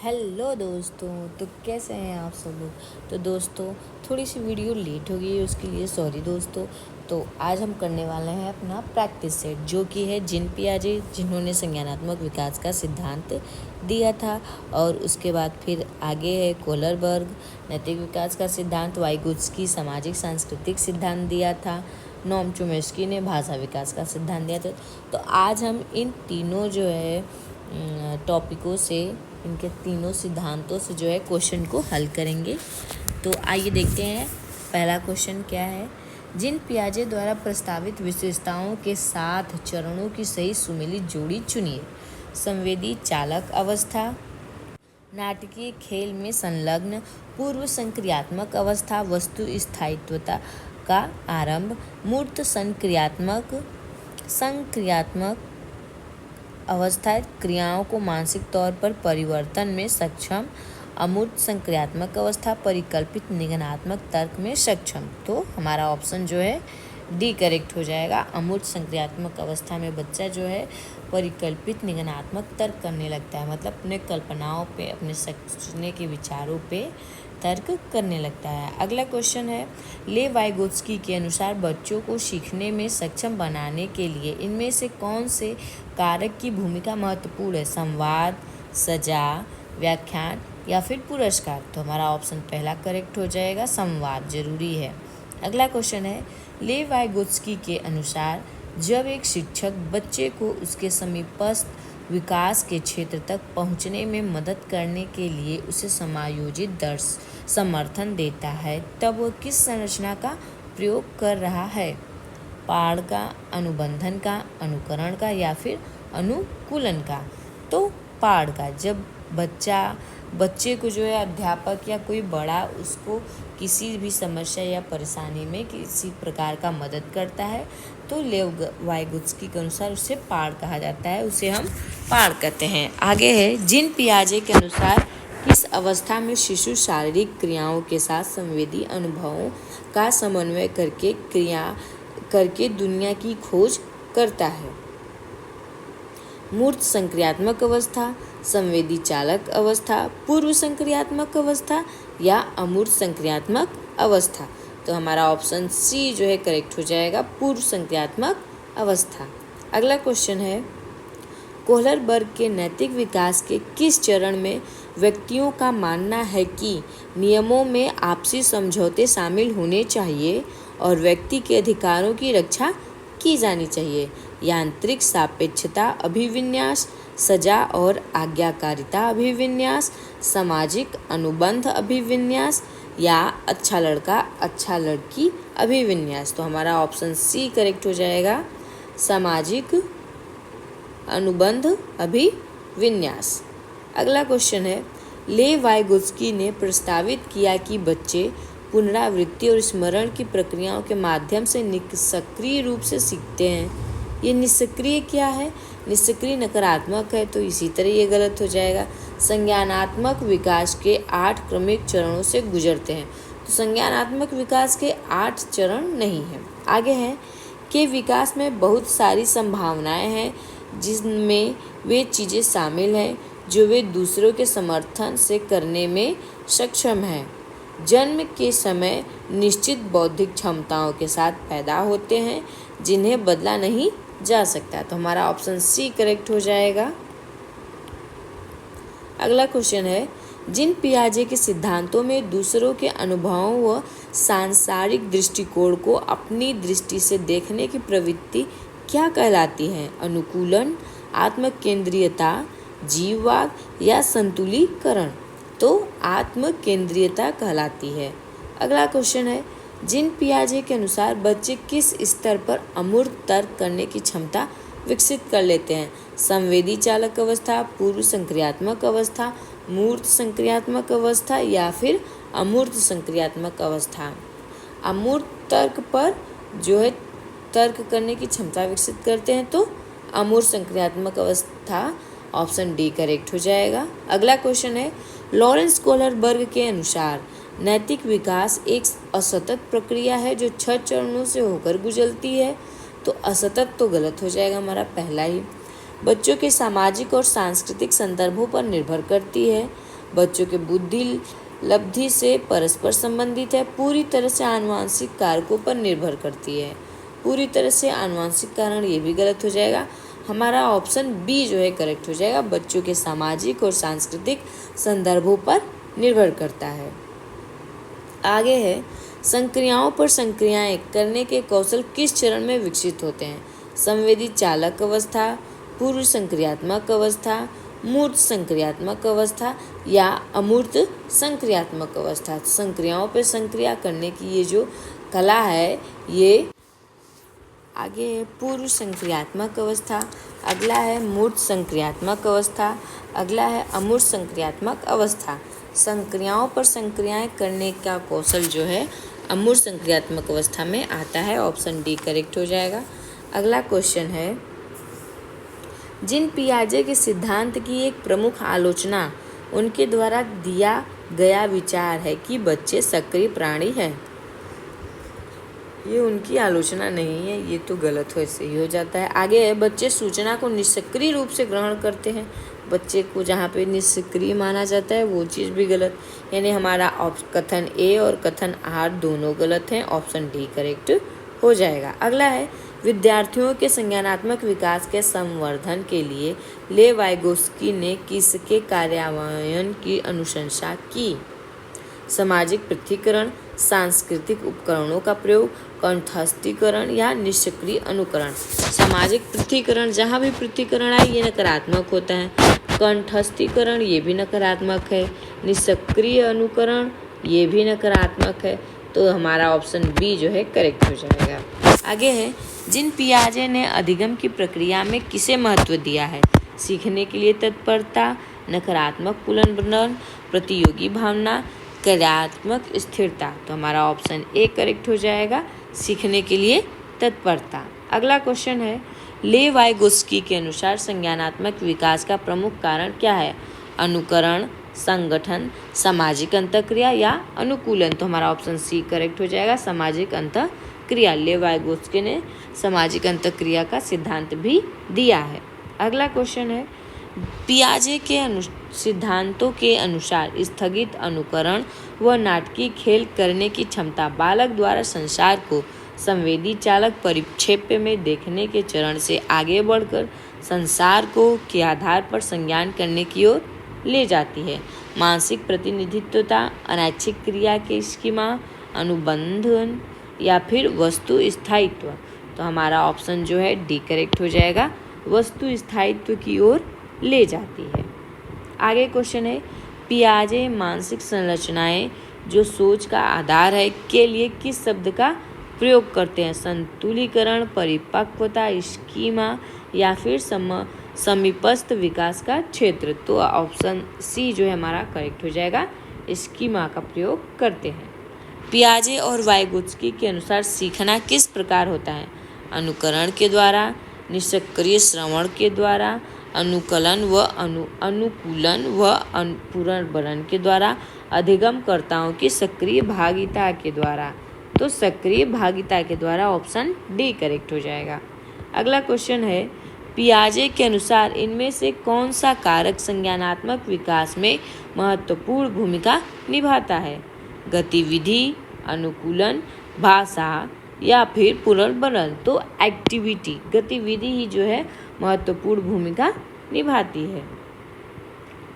Hello दोस्तों। तो कैसे हैं आप सब लोग। तो दोस्तों थोड़ी सी वीडियो लेट हो गई है, उसके लिए सॉरी दोस्तों। तो आज हम करने वाले हैं अपना प्रैक्टिस सेट, जो कि है जीन पियाजे, जिन्होंने संज्ञानात्मक विकास का सिद्धांत दिया था। और उसके बाद फिर आगे है कोहलरबर्ग, नैतिक विकास का सिद्धांत, वाइगोत्स्की सामाजिक सांस्कृतिक सिद्धांत दिया था, नॉम चोम्स्की ने भाषा विकास का सिद्धांत दिया था। तो आज हम इन तीनों जो है टॉपिकों से, इनके तीनों सिद्धांतों से जो है क्वेश्चन को हल करेंगे। तो आइए देखते हैं पहला क्वेश्चन क्या है। जीन पियाजे द्वारा प्रस्तावित विशेषताओं के साथ चरणों की सही सुमेलित जोड़ी चुनिए। संवेदी चालक अवस्था, नाटकीय खेल में संलग्न, पूर्व संक्रियात्मक अवस्था, वस्तु स्थायित्वता का आरंभ, मूर्त संक्रियात्मक अवस्था, क्रियाओं को मानसिक तौर पर परिवर्तन में सक्षम, अमूर्त संक्रियात्मक अवस्था, परिकल्पित निगमनात्मक तर्क में सक्षम। तो हमारा ऑप्शन जो है डी करेक्ट हो जाएगा। अमूर्त संक्रियात्मक अवस्था में बच्चा जो है परिकल्पित निगमनात्मक तर्क करने लगता है, मतलब अपने कल्पनाओं पे, अपने सोचने के विचारों पे तर्क करने लगता है। अगला क्वेश्चन है, ले वाइगोत्स्की के अनुसार बच्चों को सीखने में सक्षम बनाने के लिए इनमें से कौन से कारक की भूमिका महत्वपूर्ण है। संवाद, सजा, व्याख्यान या फिर पुरस्कार। तो हमारा ऑप्शन पहला करेक्ट हो जाएगा, संवाद जरूरी है। अगला क्वेश्चन है, ले वाइगोत्स्की के अनुसार जब एक शिक्षक बच्चे को उसके समीपस्थ विकास के क्षेत्र तक पहुंचने में मदद करने के लिए उसे समायोजित समर्थन देता है, तब वह किस संरचना का प्रयोग कर रहा है। पाड़ का, अनुबंधन का, अनुकरण का या फिर अनुकूलन का। तो पाड़ का, जब बच्चे को जो है अध्यापक या कोई बड़ा उसको किसी भी समस्या या परेशानी में किसी प्रकार का मदद करता है, तो लेव वाइगोत्स्की के अनुसार उसे पाड़ कहा जाता है, उसे हम पाड़ कहते हैं। आगे है, जीन पियाजे के अनुसार किस अवस्था में शिशु शारीरिक क्रियाओं के साथ संवेदी अनुभवों का समन्वय करके दुनिया की खोज करता है। मूर्त संक्रियात्मक अवस्था, संवेदी चालक अवस्था, पूर्व संक्रियात्मक अवस्था या अमूर्त संक्रियात्मक अवस्था। तो हमारा ऑप्शन सी जो है करेक्ट हो जाएगा, पूर्व संक्रियात्मक अवस्था। अगला क्वेश्चन है, कोहलरबर्ग के नैतिक विकास के किस चरण में व्यक्तियों का मानना है कि नियमों में आपसी समझौते शामिल होने चाहिए और व्यक्ति के अधिकारों की रक्षा की जानी चाहिए। यांत्रिक सापेक्षता अभिविन्यास, सजा और आज्ञाकारिता अभिविन्यास, सामाजिक अनुबंध अभिविन्यास या अच्छा लड़का अच्छा लड़की अभिविन्यास। तो हमारा ऑप्शन सी करेक्ट हो जाएगा, सामाजिक अनुबंध अभिविन्यास। अगला क्वेश्चन है, ले वाइगोत्स्की ने प्रस्तावित किया कि बच्चे पुनरावृत्ति और स्मरण की प्रक्रियाओं के माध्यम से निष्क्रिय रूप से सीखते हैं। ये निष्क्रिय क्या है? निष्क्रिय नकारात्मक है, तो इसी तरह ये गलत हो जाएगा। संज्ञानात्मक विकास के 8 क्रमिक चरणों से गुजरते हैं, तो संज्ञानात्मक विकास के 8 चरण नहीं है। आगे है कि विकास में बहुत सारी संभावनाएं हैं, जिनमें वे चीज़ें शामिल हैं जो वे दूसरों के समर्थन से करने में सक्षम हैं। जन्म के समय निश्चित बौद्धिक क्षमताओं के साथ पैदा होते हैं, जिन्हें बदला नहीं जा सकता। तो हमारा ऑप्शन सी करेक्ट हो जाएगा। अगला क्वेश्चन है, जीन पियाजे के सिद्धांतों में दूसरों के अनुभवों व सांसारिक दृष्टिकोण को अपनी दृष्टि से देखने की प्रवृत्ति क्या कहलाती है। अनुकूलन, आत्मकेंद्रियता, जीववाद या संतुलीकरण। तो आत्मकेंद्रियता कहलाती है। अगला क्वेश्चन है, जीन पियाजे के अनुसार बच्चे किस स्तर पर अमूर्त तर्क करने की क्षमता विकसित कर लेते हैं। संवेदी चालक अवस्था, पूर्व संक्रियात्मक अवस्था, मूर्त संक्रियात्मक अवस्था या फिर अमूर्त संक्रियात्मक अवस्था। अमूर्त तर्क पर जो है तर्क करने की क्षमता विकसित करते हैं, तो अमूर्त संक्रियात्मक अवस्था, ऑप्शन डी करेक्ट हो जाएगा। अगला क्वेश्चन है, लॉरेंस कोहलरबर्ग के अनुसार नैतिक विकास एक असतत प्रक्रिया है जो 6 चरणों से होकर गुजरती है। तो असतत तो गलत हो जाएगा हमारा पहला ही। बच्चों के सामाजिक और सांस्कृतिक संदर्भों पर निर्भर करती है। बच्चों के बुद्धि लब्धि से परस्पर संबंधित है, पूरी तरह से आनुवंशिक कारकों पर निर्भर करती है। पूरी तरह से आनुवंशिक कारण ये भी गलत हो जाएगा। हमारा ऑप्शन बी जो है करेक्ट हो जाएगा, बच्चों के सामाजिक और सांस्कृतिक संदर्भों पर निर्भर करता है। आगे है, संक्रियाओं पर संक्रियाएं करने के कौशल किस चरण में विकसित होते हैं? संवेदी चालक अवस्था, पूर्व संक्रियात्मक अवस्था, मूर्त संक्रियात्मक अवस्था या अमूर्त संक्रियात्मक अवस्था। संक्रियाओं पर संक्रिया करने की ये जो कला है, ये आगे है पूर्व संक्रियात्मक अवस्था, अगला है मूर्त संक्रियात्मक अवस्था, अगला है अमूर्त संक्रियात्मक अवस्था। संक्रियाओं पर संक्रियाएं करने का कौशल जो है अमूर्त संक्रियात्मक अवस्था में आता है। ऑप्शन डी करेक्ट हो जाएगा। अगला क्वेश्चन है, जिन पियाजे के सिद्धांत की एक प्रमुख आलोचना उनके द्वारा दिया गया विचार है कि बच्चे सक्रिय प्राणी हैं। ये उनकी आलोचना नहीं है, ये तो गलत हो, ऐसे ही हो जाता है। आगे है, बच्चे सूचना को निष्क्रिय रूप से ग्रहण करते हैं। बच्चे को जहाँ पे निष्क्रिय माना जाता है वो चीज़ भी गलत, यानी हमारा कथन ए और कथन आर दोनों गलत हैं। ऑप्शन डी करेक्ट हो जाएगा। अगला है, विद्यार्थियों के संज्ञानात्मक विकास के संवर्धन के लिए ले वाइगोस्की ने किसके कार्यान्वयन की अनुशंसा की? सामाजिक पृथक्करण, सांस्कृतिक उपकरणों का प्रयोग, कंठस्थीकरण या निष्क्रिय अनुकरण। सामाजिक पृथक्करण, जहाँ भी पृथक्करण आए ये नकारात्मक होता है। कंठस्थीकरण ये भी नकारात्मक है। निष्क्रिय अनुकरण ये भी नकारात्मक है। तो हमारा ऑप्शन बी जो है करेक्ट हो जाएगा। आगे है, जिन पियाजे ने अधिगम की प्रक्रिया में किसे महत्व दिया है? सीखने के लिए तत्परता, नकारात्मक पुनर्वनन, प्रतियोगी भावना, कार्यात्मक स्थिरता। तो हमारा ऑप्शन ए करेक्ट हो जाएगा, सीखने के लिए तत्परता। अगला क्वेश्चन है, ले वाइगोस्की के अनुसार संज्ञानात्मक विकास का प्रमुख कारण क्या है? अनुकरण, संगठन, सामाजिक अंतःक्रिया या अनुकूलन। तो हमारा ऑप्शन सी करेक्ट हो जाएगा, सामाजिक अंतःक्रिया। ले वाइगोस्की ने सामाजिक अंतःक्रिया का सिद्धांत भी दिया है। अगला क्वेश्चन है, पियाजे के सिद्धांतों के अनुसार स्थगित अनुकरण व नाटकीय खेल करने की क्षमता बालक द्वारा संसार को संवेदी चालक परिप्रेक्ष्य में देखने के चरण से आगे बढ़कर संसार को के आधार पर संज्ञान करने की ओर ले जाती है। मानसिक प्रतिनिधित्वता, अनैच्छिक क्रिया के स्कीमा, अनुबंधन या फिर वस्तु स्थायित्व। तो हमारा ऑप्शन जो है डी करेक्ट हो जाएगा, वस्तु स्थायित्व की ओर ले जाती है। आगे क्वेश्चन है, पियाजे मानसिक संरचनाएं जो सोच का आधार है के लिए किस शब्द का प्रयोग करते हैं? संतुलीकरण, परिपक्वता, स्कीमा या फिर समीपस्थ विकास का क्षेत्र। तो ऑप्शन सी जो है हमारा करेक्ट हो जाएगा, स्कीमा का प्रयोग करते हैं। पियाजे और वाइगोत्स्की के अनुसार सीखना किस प्रकार होता है? अनुकरण के द्वारा, निष्क्रिय श्रवण के द्वारा, अनुकूलन व पुनर्वनन के द्वारा, अधिगमकर्ताओं की सक्रिय भागिता के द्वारा। तो सक्रिय भागिता के द्वारा ऑप्शन डी करेक्ट हो जाएगा। अगला क्वेश्चन है, पियाजे के अनुसार इनमें से कौन सा कारक संज्ञानात्मक विकास में महत्वपूर्ण भूमिका निभाता है? गतिविधि, अनुकूलन, भाषा या फिर पुनर्वनन। तो एक्टिविटी, गतिविधि ही जो है महत्वपूर्ण भूमिका निभाती है।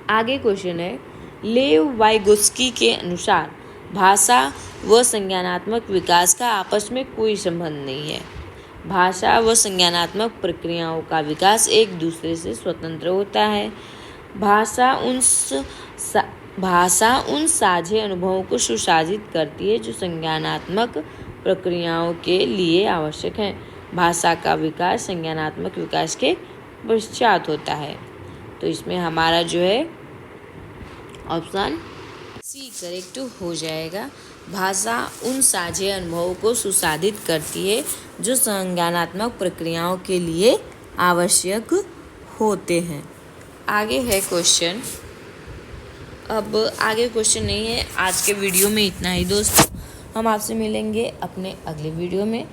आगे क्वेश्चन है, लेव वाइगोत्स्की के अनुसार भाषा व संज्ञानात्मक विकास का आपस में कोई संबंध नहीं है। भाषा व संज्ञानात्मक प्रक्रियाओं का विकास एक दूसरे से स्वतंत्र होता है। भाषा उन साझे अनुभवों को सुशासित करती है जो संज्ञानात्मक प्रक्रियाओं के लिए आवश्यक हैं। भाषा का विकास संज्ञानात्मक विकास के पश्चात होता है। तो इसमें हमारा जो है ऑप्शन सी करेक्ट हो जाएगा। भाषा उन साझे अनुभवों को सुशासित करती है जो संज्ञानात्मक प्रक्रियाओं के लिए आवश्यक होते हैं। आगे है क्वेश्चन, अब आगे क्वेश्चन नहीं है। आज के वीडियो में इतना ही दोस्तों, हम आपसे मिलेंगे अपने अगले वीडियो में।